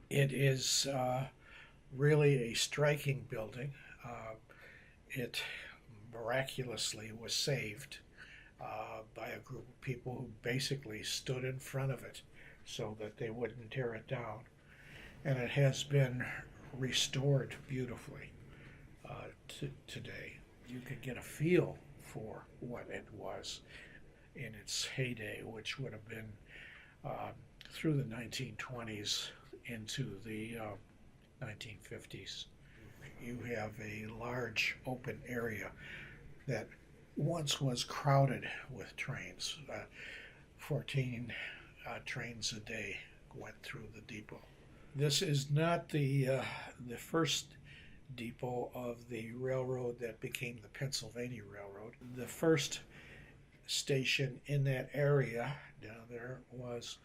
It is really a striking building. It miraculously was saved by a group of people who basically stood in front of it so that they wouldn't tear it down. And it has been restored beautifully today. You could get a feel for what it was in its heyday, which would have been uh, through the 1920s into the 1950s. You have a large open area that once was crowded with trains. 14 trains a day went through the depot. This is not the first depot of the railroad that became the Pennsylvania Railroad. The first station in that area down there was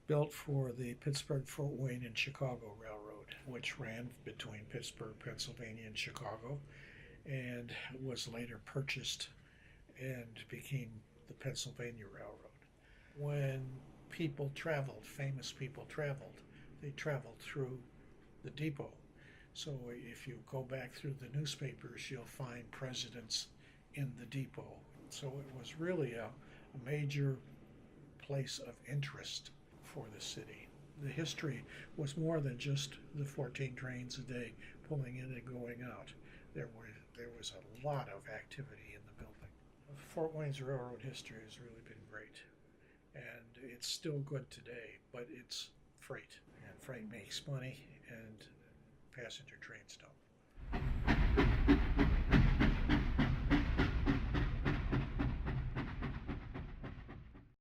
built for the Pittsburgh, Fort Wayne, and Chicago Railroad, which ran between Pittsburgh, Pennsylvania, and Chicago, and was later purchased and became the Pennsylvania Railroad. When people traveled, famous people traveled, they traveled through the depot. So if you go back through the newspapers, you'll find presidents in the depot. So it was really a major place of interest for the city. The history was more than just the 14 trains a day pulling in and going out. There was a lot of activity in the building. Fort Wayne's railroad history has really been great, and it's still good today, but it's freight, and freight makes money, and passenger trains don't.